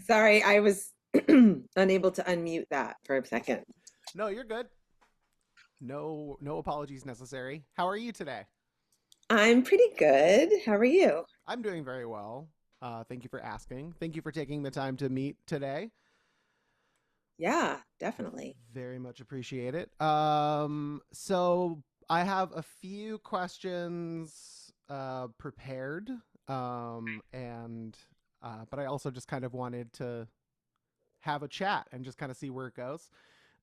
Sorry, I was unable to unmute that for a second. No, you're good. No apologies necessary. How are you today? I'm pretty good. How are you? I'm doing very well. Thank you for asking. Thank you for taking the time to meet today. Yeah, definitely. Very much appreciate it. So I have a few questions prepared, and but I also just kind of wanted to have a chat and just kind of see where it goes.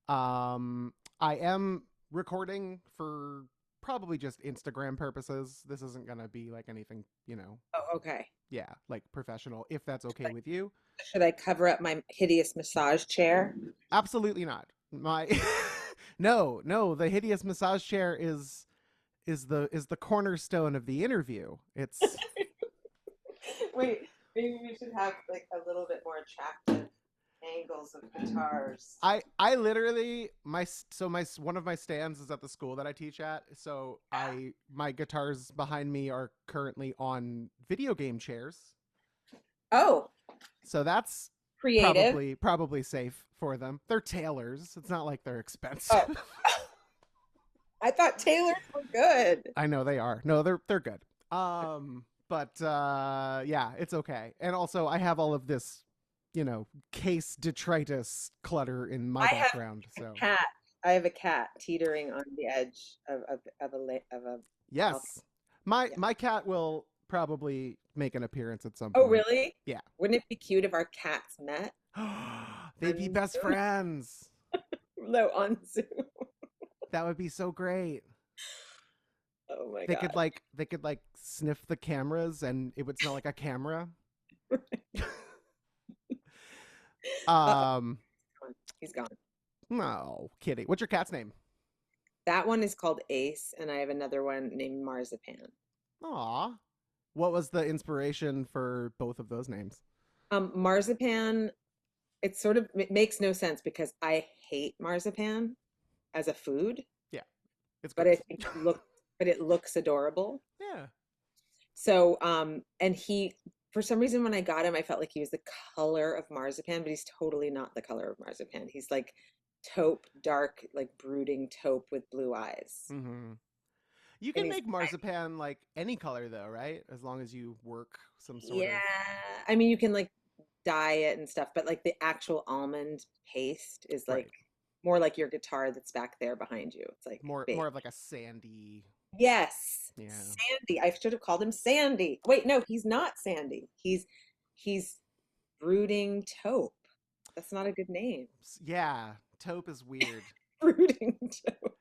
I am recording for probably just Instagram purposes. This isn't gonna be like anything, Oh, okay. yeah, like professional, if that's okay with you. Should I cover up my hideous massage chair? Absolutely not. My no, the hideous massage chair is the cornerstone of the interview. It's Wait, maybe we should have like a little bit more attractive angles of guitars. I literally my one of my stands is at the school that I teach at. So I my guitars behind me are currently on video game chairs. Oh, So that's creative. probably safe for them. They're tailors. It's not like they're Oh, expensive. I thought tailors were good. I know they are. No, they're good. But yeah, it's okay. And also I have all of this, case detritus clutter in my I have background. So a cat. I have a cat teetering on the edge of a yes. balcony. My Yeah. my cat will probably make an appearance at some Oh, point. really? Yeah. Wouldn't it be cute if our cats met They'd be on best Zoom? friends. No, on Zoom. That would be so great. Oh my They could like sniff the cameras and it would smell like a camera. God. Uh-oh, Um, he's gone. no, kidding. What's your cat's name? That one is called Ace, and I have another one named Marzipan. Aw. What was the inspiration for both of those names? Marzipan, it makes no sense because I hate marzipan as a food, Yeah, it's but I gross. think it looks adorable. Yeah. So, and for some reason, when I got him, I felt like he was the color of marzipan, but he's totally not the color of marzipan. He's like taupe, dark, like brooding taupe with blue eyes. Mm-hmm. You And can he's, make marzipan like any color though, right? As long as you work some sort yeah, of I mean, you can like dye it and stuff, but like the actual almond paste is like right. more like your guitar that's back there behind you. It's like More big. of like a sandy. Yes, Yeah. Sandy. I should have called him Sandy. Wait, no, he's not Sandy. He's brooding taupe. That's not a good name. Yeah, taupe is weird. Brooding taupe.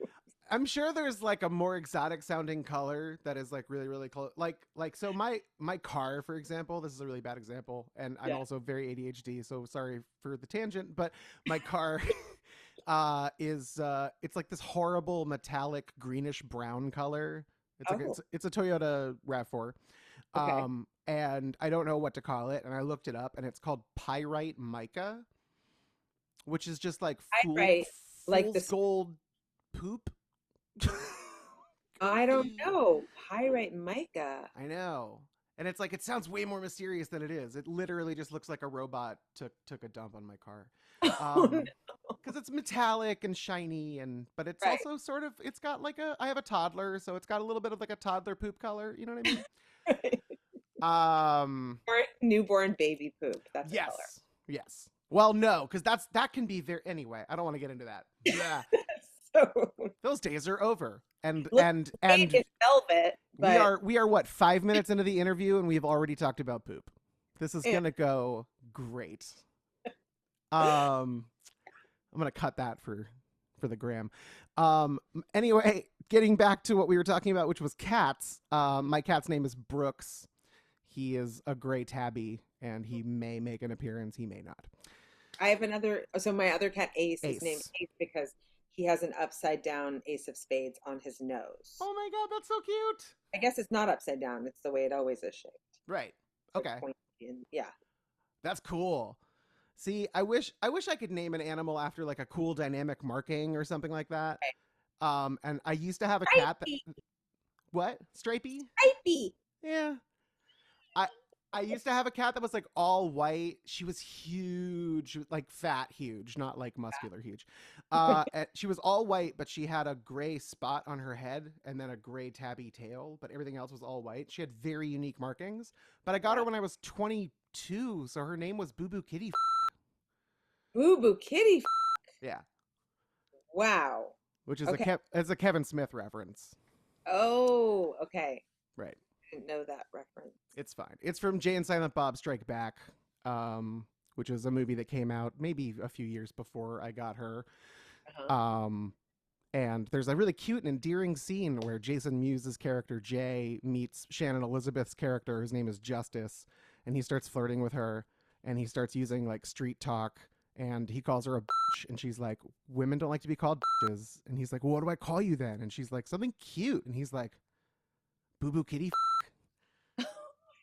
I'm sure there's like a more exotic sounding color that is like really close. Like so my car, for example, this is a really bad example, and I'm Yeah. also very ADHD, so sorry for the tangent. But my car is it's like this horrible metallic greenish brown color. It's like Oh, it's a Toyota RAV4. okay. And I don't know what to call it, and I looked it up, and it's called pyrite mica, which is just like I write like fool's this. gold poop. I don't know. Pyrite mica. I know. And it's like it sounds way more mysterious than it is. It literally just looks like a robot took a dump on my car. Oh, no. Cuz it's metallic and shiny and but it's Right. also sort of it's got like a I have a toddler, so it's got a little bit of like a toddler poop color, you know what I mean? Right. Or newborn baby poop. That's a color. Yes. Yes. Well, no, cuz that can be very anyway, I don't want to get into that. Yeah. So Those days are over. And looks and great and in velvet, but we are what 5 minutes into the interview and we've already talked about poop. This is yeah. gonna go great. Um, I'm gonna cut that for the gram. Anyway, getting back to what we were talking about, which was cats. My cat's name is Brooks. He is a gray tabby, and he may make an appearance. He may not. I have another. So my other cat Ace is named Ace. Ace because he has an upside down ace of spades on his nose. Oh my god, that's so cute. I guess it's not upside down. It's the way it always is shaped. Right. So it's Okay. pointy and yeah. That's cool. See, I wish I could name an animal after like a cool dynamic marking or something like that. Right. And I used to have a cat that Stripey, what? Stripey? stripey. Yeah. I I used to have a cat that was like all white. She was huge, like fat huge, not like muscular huge. She was all white, but she had a gray spot on her head and then a gray tabby tail, but everything else was all white. She had very unique markings. But I got her Wow. when I was 22, so her name was Boo Boo Kitty. Boo Boo Kitty. Yeah, Wow. which is Okay. it's a Kevin Smith reference. Oh, okay. Right. Didn't know that reference. It's fine. It's from Jay and Silent Bob Strike Back, um, which was a movie that came out maybe a few years before I got her. Uh-huh. Um, and there's a really cute and endearing scene where Jason Mewes' character Jay meets Shannon Elizabeth's character, whose name is Justice, and he starts flirting with her, and he starts using like street talk, and he calls her a bitch, and she's like, "Women don't like to be called bitches," and he's like, "Well, what do I call you then?" And she's like, "Something cute," and he's like, "Boo Boo Kitty." God.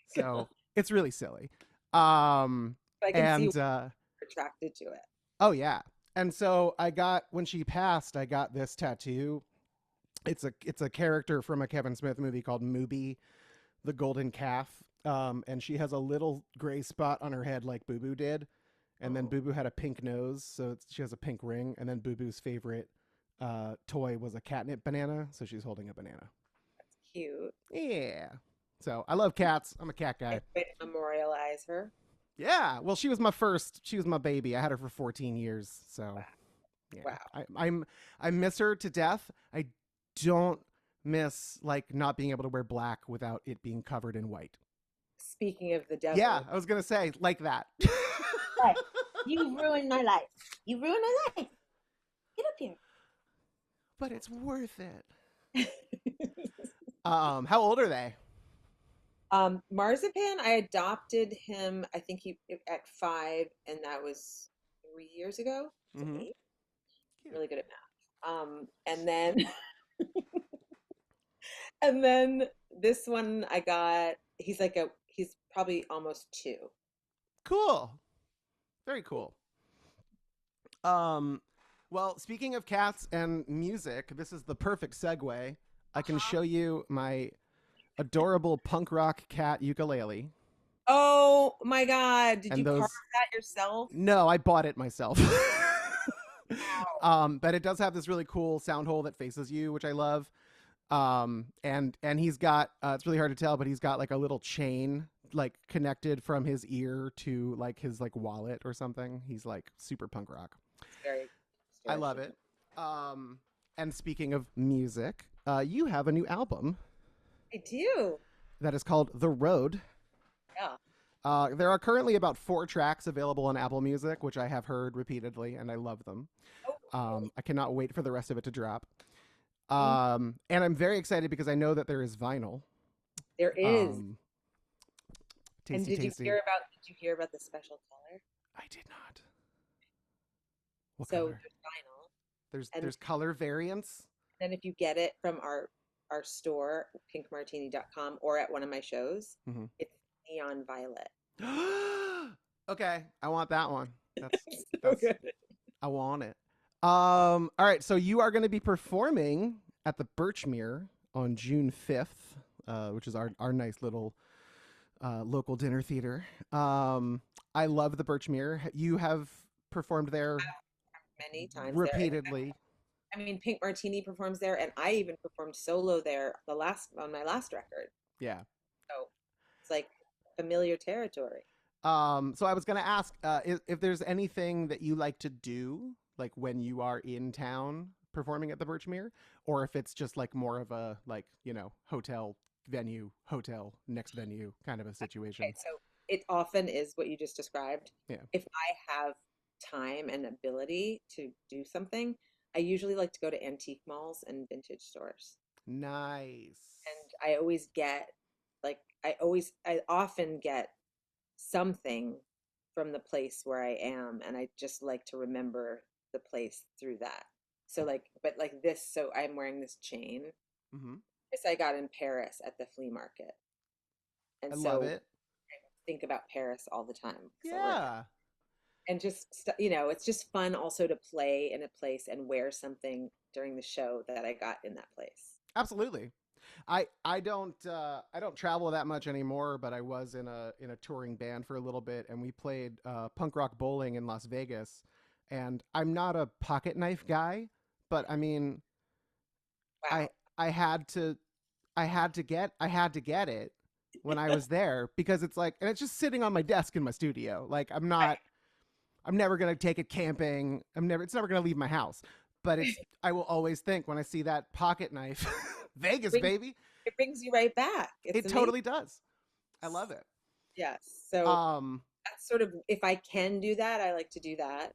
So it's really silly. Um, I can see why and you're attracted to it. oh yeah, and so I got when she passed, I got this tattoo. It's a character from a Kevin Smith movie called Mooby, the Golden Calf. And she has a little gray spot on her head like Boo Boo did, and then Oh, Boo Boo had a pink nose, so she has a pink ring. And then Boo Boo's favorite toy was a catnip banana, so she's holding a banana. cute. Yeah. So I love cats. I'm a cat And guy. way to memorialize her. Yeah. Well, she was my baby. I had her for 14 years. So yeah, Wow. I miss her to death. I don't miss like not being able to wear black without it being covered in white. Speaking of the Yeah, devil. I was gonna say like that. Hey, you ruined my life. You ruined my life. Get up here. But it's worth it. How old are they? Marzipan, I adopted him, I think he at 5, and that was 3 years ago. So Mm-hmm. 8. Cute. Really good at math. And then and then this one I got, he's probably almost 2. Cool. Very cool. Um, well, speaking of cats and music, this is the perfect segue. I can Uh-huh. show you my adorable punk rock cat ukulele. Oh my God. Did And you carve those, that yourself? no, I bought it myself. Wow. But it does have this really cool sound hole that faces you, which I love. And he's got it's really hard to tell, but he's got like a little chain like connected from his ear to like his like wallet or something. He's like super punk rock. It's very I love distortion. it. Um, and speaking of music, you have a new album I do. that is called The Road. Yeah. There are currently about 4 tracks available on Apple Music, which I have heard repeatedly, and I love them. Oh, really? I cannot wait for the rest of it to drop. Thank And I'm very excited because I know that there is vinyl. There is. Um, And tasty, tasty. did you hear about the special color? I did not. What So color? there's vinyl. And There's color variants. then if you get it from our store, pinkmartini.com, or at one of my shows, Mm-hmm. it's neon violet. Okay, I want that one. That's So that's good. I want it. All right, so you are going to be performing at the Birchmere on June 5th, which is our nice little local dinner theater. I love the Birchmere. You have performed there Many times there. And repeatedly. I mean, Pink Martini performs there, and I even performed solo there on my last record. Yeah. So it's like familiar territory. So I was going to ask if there's anything that you like to do, like when you are in town performing at the Birchmere, or if it's just like more of a like hotel next venue kind of a Okay, situation. so it often is what you just described. Yeah. If I have time and ability to do something, I usually like to go to antique malls and vintage stores. Nice. And I often get something from the place where I am, and I just like to remember the place through that. So but like this, so I'm wearing this chain. Mm-hmm. This I got in Paris at the flea market. I And love so it. think about Paris all the time because I work there. Yeah. And it's just fun also to play in a place and wear something during the show that I got in that place. Absolutely. I don't travel that much anymore, but I was in a touring band for a little bit, and we played punk rock bowling in Las Vegas. And I'm not a pocket knife guy, but I mean, I Wow. I had to I had to get it when I was there because it's like, and it's just sitting on my desk in my studio. Like I'm never gonna take it camping. It's never gonna leave my house. But I will always think when I see that pocket knife, Vegas, Brings, baby. it brings you right back. It's It amazing. totally does. I love it. Yes. So Um, that's sort of, if I can do that, I like to do that.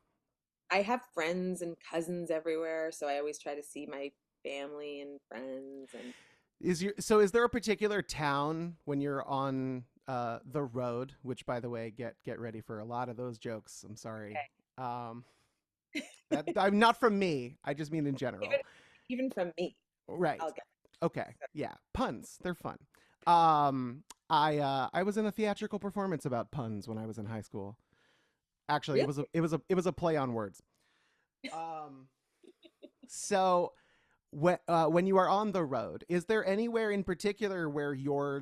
I have friends and cousins everywhere, so I always try to see my family and friends and is there a particular town when you're on the road? Which, by the way, get ready for a lot of those jokes. I'm sorry. Um, that I'm not from me. I just mean in even general. even from me, Right. I'll get Okay. so, Yeah. Puns. They're fun. I was in a theatrical performance about puns when I was in high school. Actually, really. it was a play on words. Um, so when you are on the road, is there anywhere in particular where your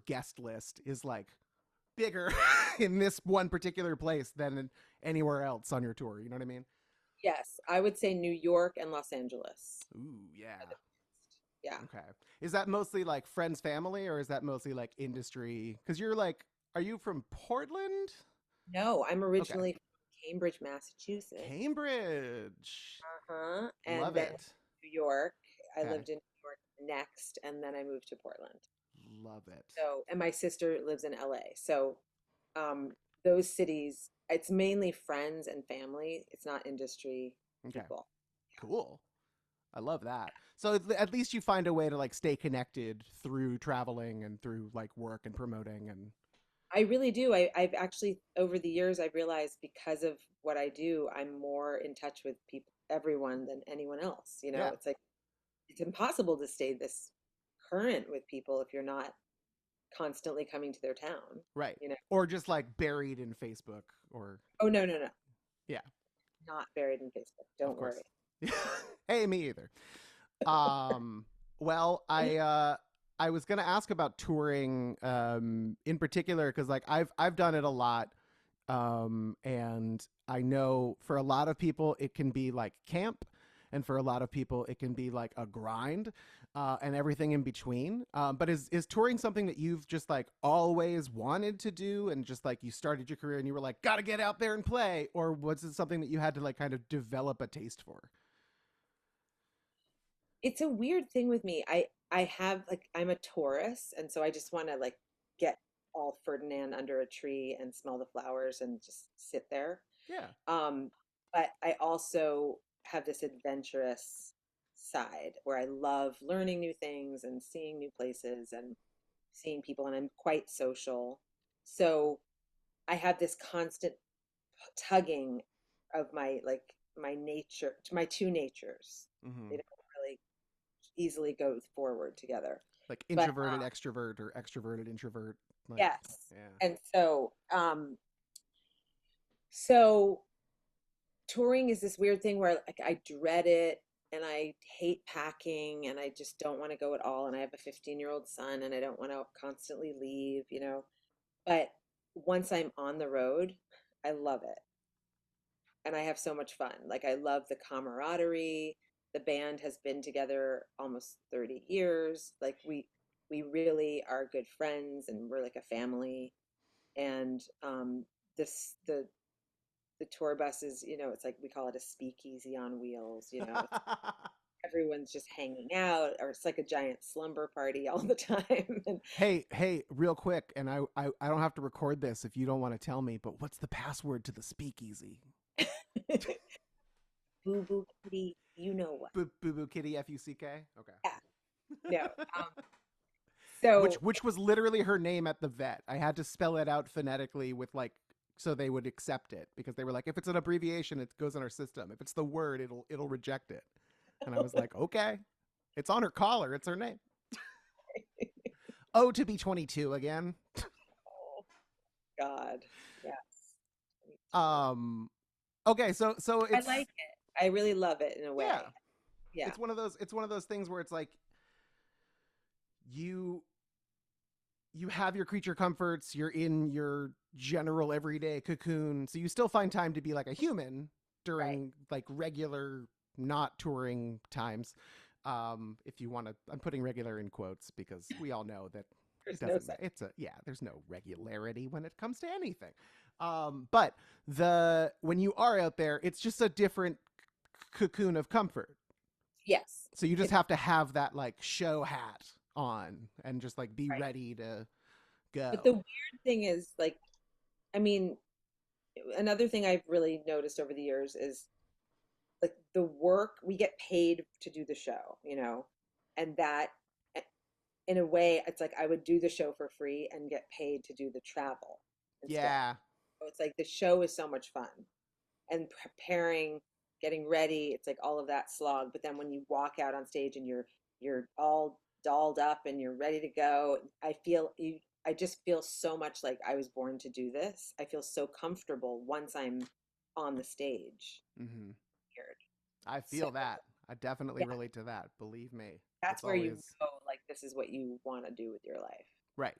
guest list is like bigger in this one particular place than in anywhere else on your tour? You know what I mean? Yes, I would say New York and Los Angeles. Ooh, yeah. Yeah. Okay. Is that mostly like friends, family, or is that mostly like industry? Because you're like, are you from Portland? No, I'm Okay. originally from Cambridge, Massachusetts. Cambridge. Uh-huh. And Love then it. New York. I Okay. lived in New York next, and then I moved to Portland. Love it. So, and my sister lives in LA. So, um, those cities, it's mainly friends and family. It's not industry Okay. people. Cool. I love that. So at least you find a way to like stay connected through traveling and through like work and promoting and I really do. I've actually, over the years, I've realized because of what I do, I'm more in touch with people, everyone than anyone else. You know, yeah, it's like, it's impossible to stay this current with people if you're not constantly coming to their town, right. you know? Or just like buried in Facebook or Oh, no, no, no. yeah, Not buried in Facebook. of Don't course. worry. Hey, me either. Um, well, I was gonna ask about touring, in particular because like I've done it a lot, and I know for a lot of people it can be like camp, and for a lot of people it can be like a grind, and everything in between. But is touring something that you've just like always wanted to do, and just like you started your career and you were like, gotta get out there and play, or was it something that you had to like kind of develop a taste for? It's a weird thing with me. I have like I'm a Taurus, and so I just want to like get all Ferdinand under a tree and smell the flowers and just sit there. Yeah. Um, but I also have this adventurous side where I love learning new things and seeing new places and seeing people, and I'm quite social. So I have this constant tugging of my like my nature, my two natures. They Mm-hmm. don't really easily go forward together. Like But introverted extrovert or extroverted introvert. Like, yes. yeah. And so so touring is this weird thing where like I dread it and I hate packing and I just don't want to go at all. And I have a 15-year-old son and I don't want to constantly leave, you know. But once I'm on the road, I love it. And I have so much fun. Like I love the camaraderie. The band has been together almost 30 years. Like we really are good friends and we're like a family. And this the tour buses, you know, it's like we call it a speakeasy on wheels, you know. Everyone's just hanging out or it's like a giant slumber party all the time. And Hey, real quick, and I don't have to record this if you don't want to tell me, but what's the password to the speakeasy? boo boo kitty, you know what. Boo Boo Kitty Fuck. Okay. Yeah, no. Um, so Which was literally her name at the vet. I had to spell it out phonetically with like so they would accept it because they were like, if it's an abbreviation, it goes in our system. If it's the word, it'll reject it. And I was like, okay. It's on her collar. It's her name. Oh, to be 22 again. oh God, yes. Um. Okay. So I like it's it. I really love it in a yeah. way. Yeah. It's one of those. It's one of those things where it's like you you have your creature comforts, you're in your general everyday cocoon, so you still find time to be like a human Right. during like regular not touring times. If you want to, I'm putting regular in quotes because we all know that it There's no doesn't such. matter. It's a yeah, there's no regularity when it comes to anything. But the when you are out there, it's just a different cocoon of comfort. Yes. So you just It, have to have that like show hat on and just like be right. ready to But the go. weird thing is, like, I mean, another thing I've really noticed over the years is like the work we get paid to do the show, and that in a way, it's like I would do the show for free and get paid to do the travel instead. Yeah. So it's like the show is so much fun and preparing, getting ready, it's like all of that slog. But then when you walk out on stage and you're all dolled up and you're ready to go, I just feel so much like I was born to do this. I feel so comfortable once I'm on the stage. Mm-hmm. Weird. I So feel that. I definitely yeah, relate to that. Believe me. It's that's where you always know like this is what you want to do with your life. right.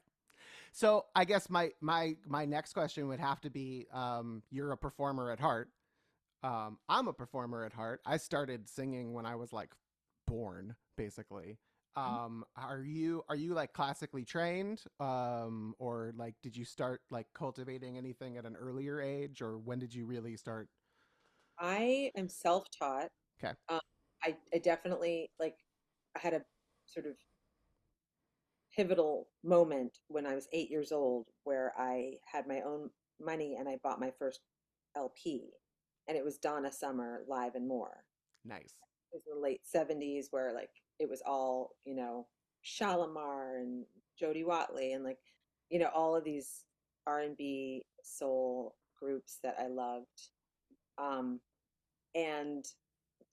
So I guess my next question would have to be you're a performer at heart. I'm a performer at heart. I started singing when I was like born, basically. Are you like classically trained? Or like did you start like cultivating anything at an earlier age, or when did you really start? I am self-taught. Okay. Um, I definitely like I had a sort of pivotal moment when I was 8 years old where I had my own money and I bought my first LP, and it was Donna Summer Live and More. Nice. It was in the late 70s where like it was all, Shalimar and Jody Watley and like, all of these R&B soul groups that I loved. Um, and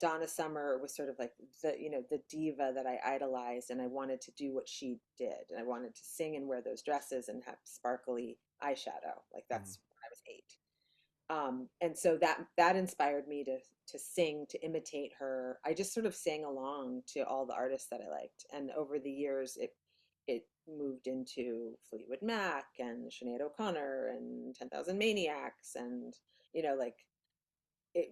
Donna Summer was sort of like the diva that I idolized, and I wanted to do what she did, and I wanted to sing and wear those dresses and have sparkly eyeshadow. Like Mm. that's when I was 8. And so that inspired me to sing, to imitate her. I just sort of sang along to all the artists that I liked, and over the years, it moved into Fleetwood Mac and Sinead O'Connor and 10,000 Maniacs, and like it,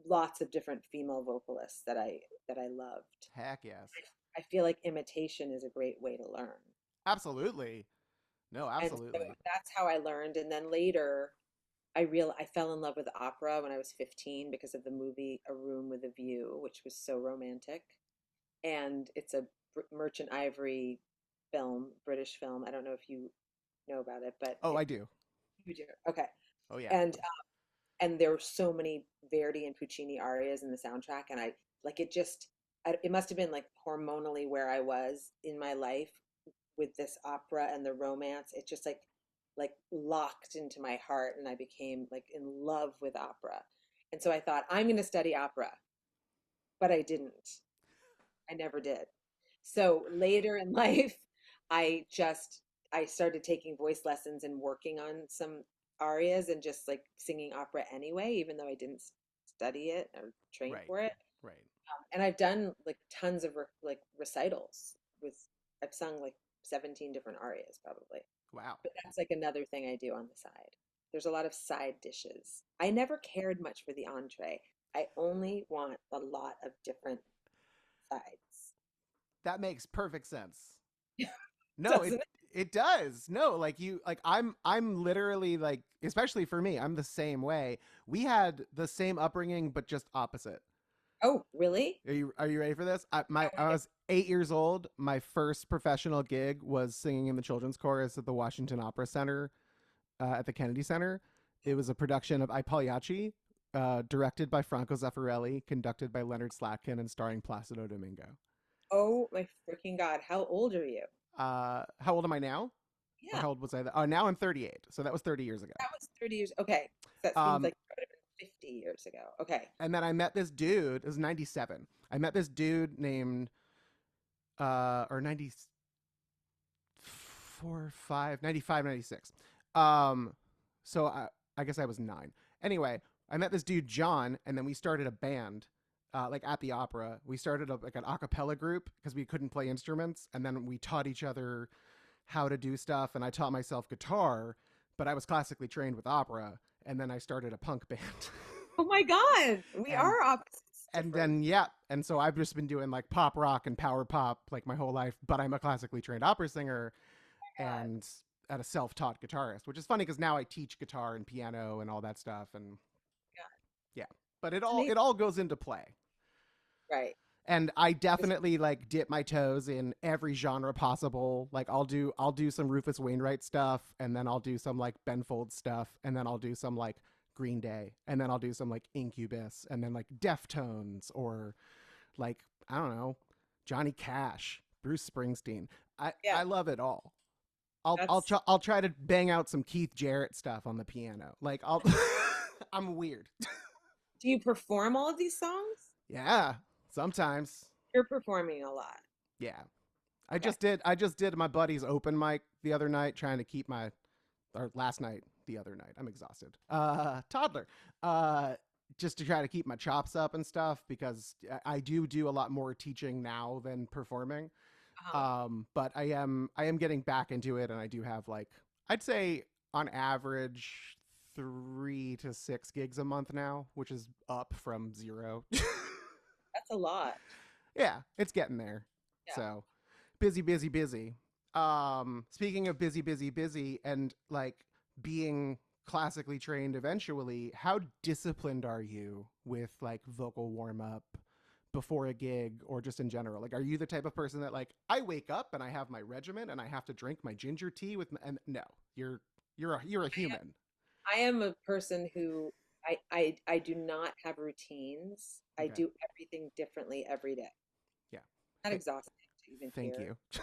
lots of different female vocalists that I loved. Heck yes. I feel like imitation is a great way to learn. Absolutely. No, And so absolutely. that's how I learned. And then later I fell in love with opera when I was 15 because of the movie A Room with a View, which was so romantic. And it's a Merchant Ivory film, British film. I don't know if you know about it, but Oh, I do. you do. Okay. Oh yeah. And there were so many Verdi and Puccini arias in the soundtrack, and I like it. It must have been like hormonally where I was in my life with this opera and the romance. It just like locked into my heart, and I became like in love with opera. And so I thought I'm going to study opera, but I didn't. I never did. So later in life, I just I started taking voice lessons and working on some arias and just like singing opera anyway, even though I didn't study it or train Right. for it. Right. And I've done like tons of like recitals with I've sung like 17 different arias probably. Wow. But that's like another thing I do on the side. There's a lot of side dishes. I never cared much for the entree. I only want a lot of different sides. That makes perfect sense. No, it Doesn't it? it does. No, like you like I'm literally like especially for me, I'm the same way. We had the same upbringing but just opposite. Oh, really? Are you ready for this? I Okay. was 8 years old. My first professional gig was singing in the children's chorus at the Washington Opera Center at the Kennedy Center. It was a production of I Pagliacci, directed by Franco Zeffirelli, conducted by Leonard Slatkin, and starring Placido Domingo. Oh my freaking God. How old are you? How old am I now? Or Yeah, how old was I? Oh, now I'm 38. So that was 30 years ago. that was 30 years. Okay. So that seems Um, like it would have been 50 years ago. Okay. and then I met this dude. It was 97. I met this dude named or 94, 5, 95, 96. So I guess I was 9. Anyway, I met this dude John, and then we started a band like at the opera, we started like an a cappella group because we couldn't play instruments, and then we taught each other how to do stuff. And I taught myself guitar, but I was classically trained with opera, and then I started a punk band. Oh my God, we and are opposites and different. then yeah, and so I've just been doing like pop rock and power pop like my whole life, but I'm a classically trained opera singer God, and at a self-taught guitarist, which is funny because now I teach guitar and piano and all that stuff, and God, yeah, but it's amazing. it all goes into play. Right. And I definitely like dip my toes in every genre possible. Like I'll do some Rufus Wainwright stuff, and then I'll do some like Ben Folds stuff, and then I'll do some like Green Day, and then I'll do some like Incubus, and then like Deftones, or like I don't know, Johnny Cash, Bruce Springsteen. Yeah, I love it all. that's. I'll try to bang out some Keith Jarrett stuff on the piano. Like I'll I'm weird. Do you perform all of these songs? Yeah, sometimes. You're performing a lot. Yeah. Okay. I just did my buddy's open mic the other night trying to keep my or last night, the other night. I'm exhausted. Toddler. Uh just to try to keep my chops up and stuff because I do a lot more teaching now than performing. Uh-huh. But I am getting back into it, and I do have like I'd say on average 3 to 6 gigs a month now, which is up from zero. That's a lot. Yeah, it's getting there. Yeah. So busy, busy, busy. Speaking of busy, busy, busy, and like being classically trained eventually, how disciplined are you with like vocal warm up before a gig or just in general? Like, are you the type of person that like I wake up and I have my regimen and I have to drink my ginger tea with my, and no, you're a human. I am a person who I do not have routines. I Okay. do everything differently every day. Yeah. Not Th- exhausting to even Thank hear. you.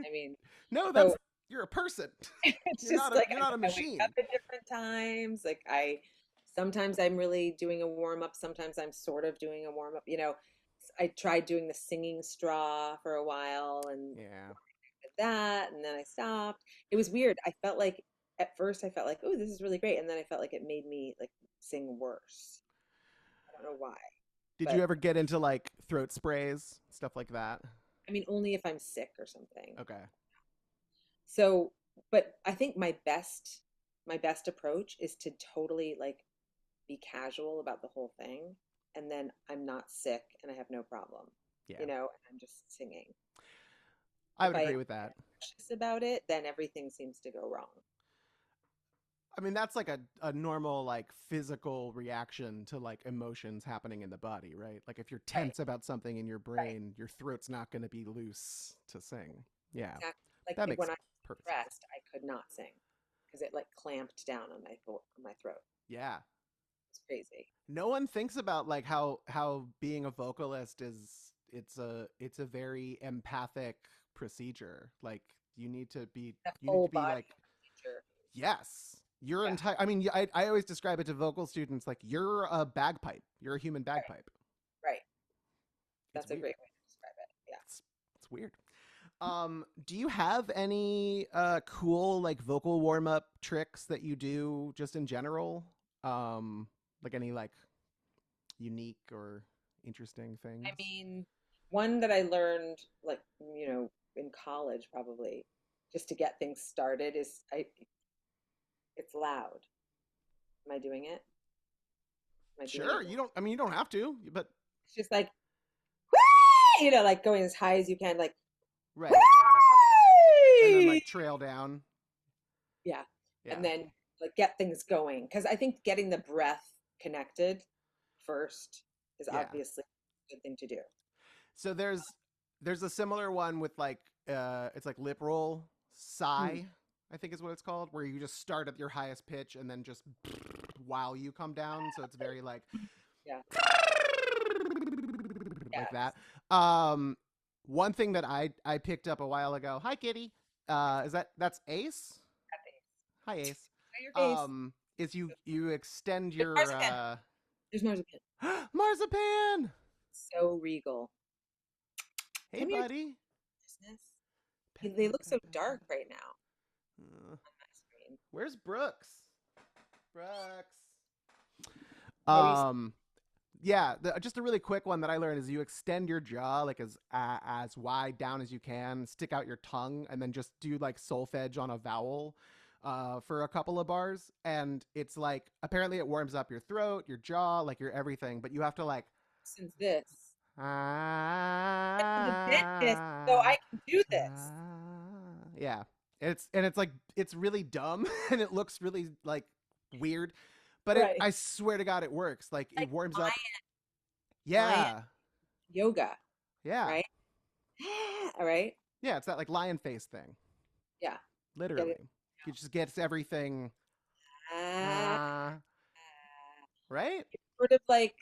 I mean, No, so that's you're a person. it's just like You're not a I wake up machine. at different times. Like I sometimes I'm really doing a warm up, sometimes I'm sort of doing a warm up. I tried doing the singing straw for a while and Yeah. did that and then I stopped. It was weird. I felt like at first I felt like, oh, this is really great. And then I felt like it made me like sing worse. I don't know why. Did you But ever get into like throat sprays, stuff like that? I mean only if I'm sick or something. Okay. So, but I think my best approach is to totally like be casual about the whole thing. And then I'm not sick and I have no problem, Yeah. and I'm just singing. I If would I am agree with that. anxious about it, then everything seems to go wrong. I mean, that's like a normal like physical reaction to like emotions happening in the body, right? Like if you're Right, tense about something in your right. brain, your throat's not going to be loose to sing. Yeah. Exactly. Like That makes when I was perfect sense. stressed, I could not sing because it like clamped down on my throat. Yeah. It's crazy. No one thinks about like how being a vocalist is it's a very empathic procedure. Like The you need full to be body like procedure. yes. Your Yeah, entire I mean I always describe it to vocal students like you're a bagpipe. You're a human right, bagpipe. right. It's That's a weird. great way to describe it. Yeah. It's weird. Do you have any cool like vocal warm up tricks that you do just in general? Like any like unique or interesting I things? mean, one that I learned like, in college probably just to get things started is it's loud. Am I doing it? Am I doing Sure, it? you don't. I mean, you don't have to, but It's just like, like going as high as you can, like, right. And then "Whee!" like trail down. Yeah. And Yeah, then like get things going. Because I think getting the breath connected first is yeah. obviously a good thing to do. So there's a similar one with like it's like lip roll Hmm. sigh, I think is what it's called, where you just start at your highest pitch and then just while you come down. So it's very like Yeah. like Yes. that. Um, one thing that I picked up a while ago. Hi, Kitty. Is that's Ace? At the Hi, Ace. Show your face. Is you extend There's your marzipan. There's marzipan. marzipan. So regal. Hey, Come here, buddy. business. Pet, They pet, look pet, so pet, dark pet. right now Uh, on my screen. where's Brooks? Brooks. What were you Um, yeah, just a really quick one that I learned is you extend your jaw like as wide down as you can, stick out your tongue, and then just do like solfege on a vowel for a couple of bars. And it's like apparently it warms up your throat, your jaw, like your everything. But you have to like Since this, I'm the dentist, so ah, I can do this. yeah. It's like it's really dumb and it looks really like weird, but it Right. I swear to God it works. Like it Like warms up. lion Yeah, yoga, yeah. right? All right. Yeah, it's that like lion face thing. Yeah. Get it Literally. It just gets everything ah, uh right? sort of like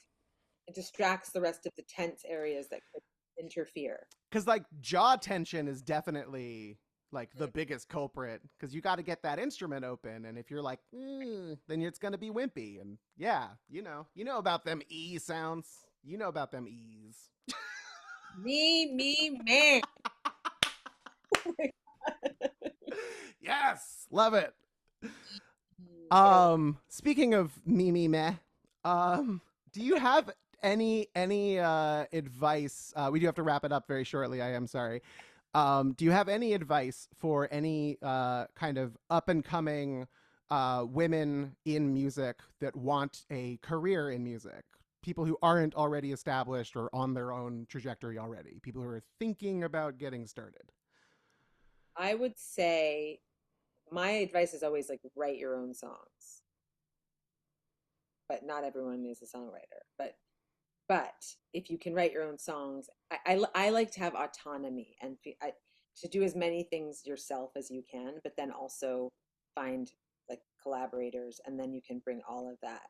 it distracts the rest of the tense areas that could interfere. Cuz like jaw tension is definitely like the biggest culprit cuz you got to get that instrument open and if you're like then it's going to be wimpy and yeah, you know about them e sounds. You know about them e's. Me, man. Yes, love it. I love Speaking of me meh, um, do you have any advice? We do have to wrap it up very shortly. I am sorry. Do you have any advice for any kind of up and coming women in music that want a career in music? People who aren't already established or on their own trajectory already. People who are thinking about getting started. I would say my advice is always like write your own songs, but not everyone is a songwriter. But if you can write your own songs, I like to have autonomy and to do as many things yourself as you can, but then also find like collaborators, and then you can bring all of that,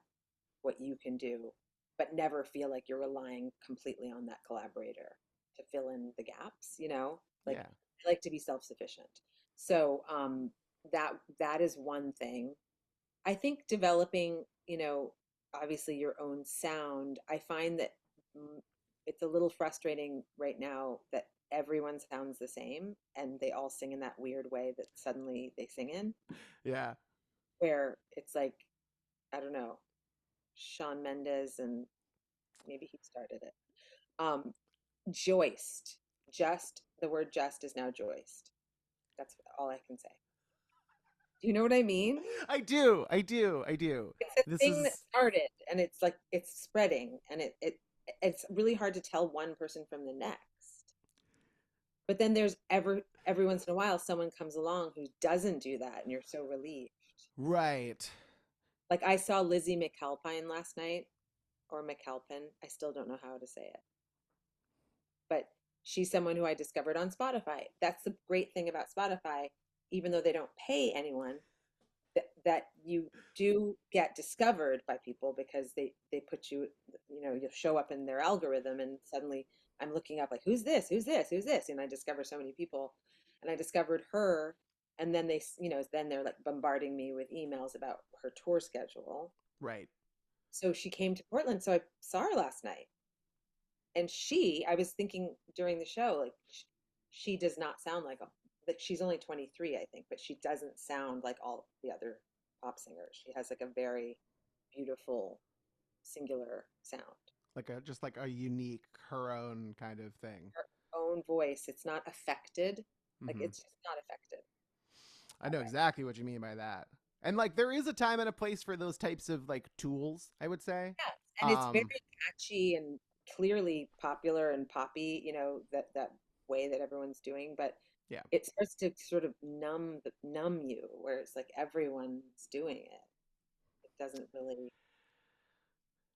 what you can do, but never feel like you're relying completely on that collaborator to fill in the gaps, you know? Like Yeah, I like to be self-sufficient. So that is one thing. I think developing, obviously your own sound, I find that mm, it's a little frustrating right now that everyone sounds the same and they all sing in that weird way that suddenly they sing in, yeah, where it's like, I don't know, Shawn Mendes and maybe he started it. Um, Joist, just the word just is now joist. That's all I can say. Do you know what I mean? I do, I do, I do. It's a This thing that is started and it's like it's spreading and it's really hard to tell one person from the next. But then there's every once in a while someone comes along who doesn't do that and you're so relieved. right. Like I saw Lizzie McAlpine last night or McAlpin. I still don't know how to say it. But she's someone who I discovered on Spotify. That's the great thing about Spotify, even though they don't pay anyone, that you do get discovered by people because they put you, you'll show up in their algorithm and suddenly I'm looking up like who's this, and I discover so many people, and I discovered her, and then then they're like bombarding me with emails about her tour schedule. Right. So she came to Portland, so I saw her last night, and I was thinking during the show, like she does not sound like she's only 23, I think, but she doesn't sound like all the other pop singers. She has like a very beautiful singular sound, Like a just like a unique her own kind of thing. her own voice. It's not affected, like Hmm. it's just not affected I that know way. exactly what you mean by that. And like there is a time and a place for those types of like tools, I would say. Yeah, and it's very Um catchy and clearly popular and poppy, that way that everyone's doing, but yeah. it starts to sort of numb you, where it's like everyone's doing it. It doesn't really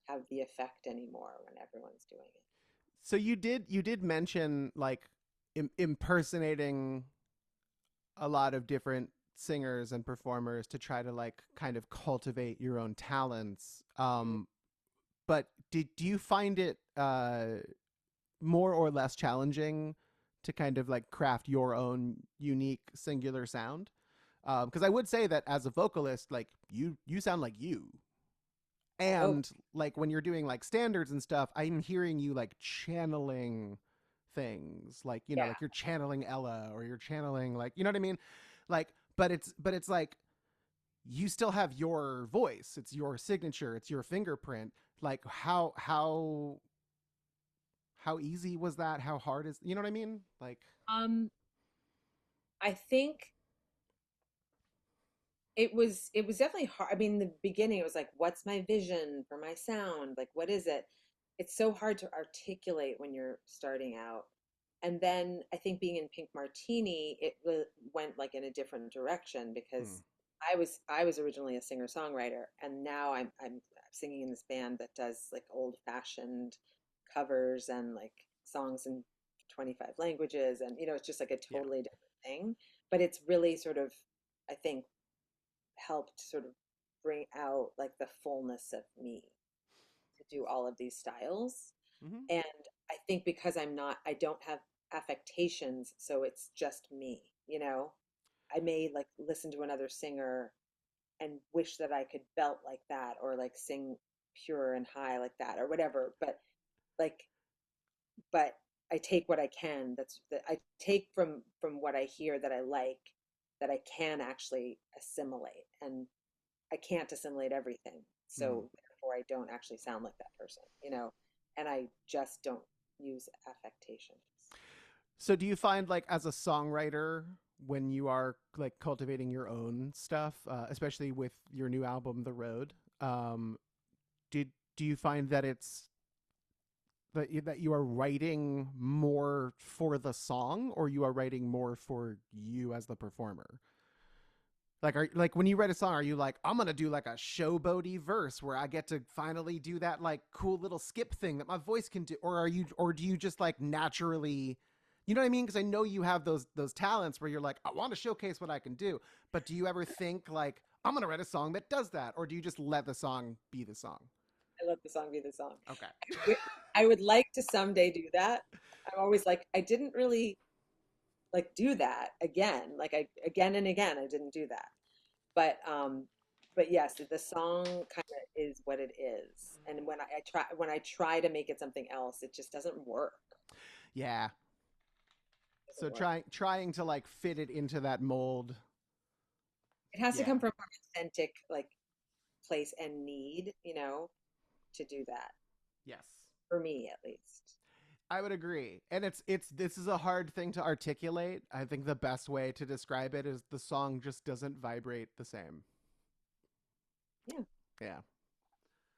have the effect anymore when everyone's doing it. So you did mention like impersonating a lot of different singers and performers to try to like kind of cultivate your own talents. Mm. But do you find it more or less challenging to kind of like craft your own unique singular sound? Because I would say that as a vocalist, like you sound like you, Oh, and like when you're doing like standards and stuff, I'm hearing you like channeling things, like yeah. like you're channeling Ella or you're channeling like you know what I mean, like but it's like you still have your voice. It's your signature. It's your fingerprint. Like how easy was that? How hard is, you know what I mean? Like, Um, I think it was definitely hard. I mean, in the beginning it was like, what's my vision for my sound? Like, what is it? It's so hard to articulate when you're starting out. And then I think being in Pink Martini, went like in a different direction hmm, because I was originally a singer-songwriter, and now I'm singing in this band that does like old-fashioned covers and like songs in 25 languages, and it's just like a yeah. totally different thing. But it's really sort of, I think, helped sort of bring out like the fullness of me to do all of these styles. Hmm. And I think because I don't have affectations, so it's just me. I may like listen to another singer and wish that I could belt like that or like sing pure and high like that or whatever. Like, but I take what I can. That I take from what I hear that I like, that I can actually assimilate. And I can't assimilate everything. Hmm. So therefore I don't actually sound like that person. And I just don't use affectations. So do you find like as a songwriter when you are like cultivating your own stuff, especially with your new album, The Road, did do you find that it's that you are writing more for the song or you are writing more for you as the performer? Like when you write a song, are you like, I'm gonna do like a showboaty verse where I get to finally do that like cool little skip thing that my voice can do, or do you just like naturally, you know what I mean? Because I know you have those talents where you're like, I want to showcase what I can do, but do you ever think like, I'm gonna write a song that does that, or do you just let the song be the song? I let the song be the song. Okay. I would like to someday do that. I'm always like, I didn't really like do that again. Like I again and again, I didn't do that. But yes, the song kind of is what it is. And when I try to make it something else, it just doesn't work. Yeah. It So doesn't work. trying to like fit it into that mold. It has to Yeah. come from an authentic like place and need, to do that. Yes. For me, at least. I would agree. And it's this is a hard thing to articulate. I think the best way to describe it is the song just doesn't vibrate the same. Yeah, Yeah,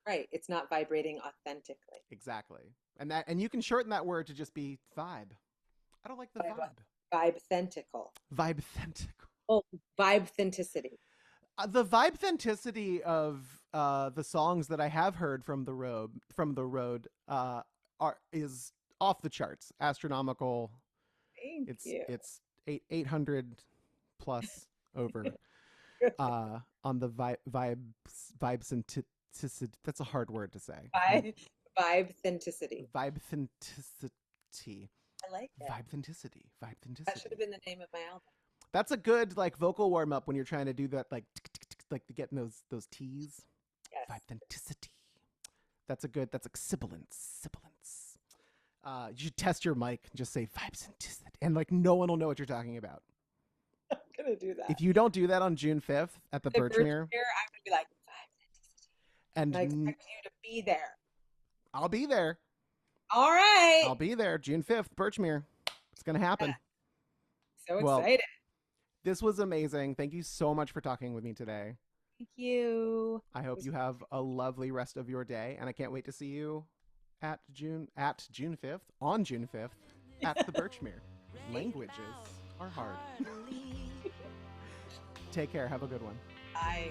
right. It's not vibrating authentically. exactly. And you can shorten that word to just be vibe. I don't like the Vibe, vibe. vibe-thentical. Vibe authentic. Oh, vibe-thenticity. The vibe authenticity of the songs that I have heard from the road is off the charts, astronomical. Thank you. It's 800 plus over on the vibes and that's a hard word to say. Vibe, vibe-thenticity. Vibe authenticity. I like it. Vibe authenticity. Vibe That should have authenticity. been the name of my album. That's a good like vocal warm up when you're trying to do that like like getting those T's. Yes. Vibe authenticity. That's like sibilance. You should test your mic and just say vibe authenticity, and like no one will know what you're talking about. I'm gonna do If that. you don't do that on June 5th at the The Birchmere, Birchmere, I'm gonna be like vibe-thenticity. And I and expect you to be there. I'll be there. All right. I'll be there June 5th, Birchmere. It's going to Yeah, happen. so Well, excited. this was amazing. Thank you so much for talking with me today. Thank you. I It hope was you have a lovely rest of your day, and I can't wait to see you at June 5th on June 5th at the Birchmere. Languages are hard. Take care. Have a good one. I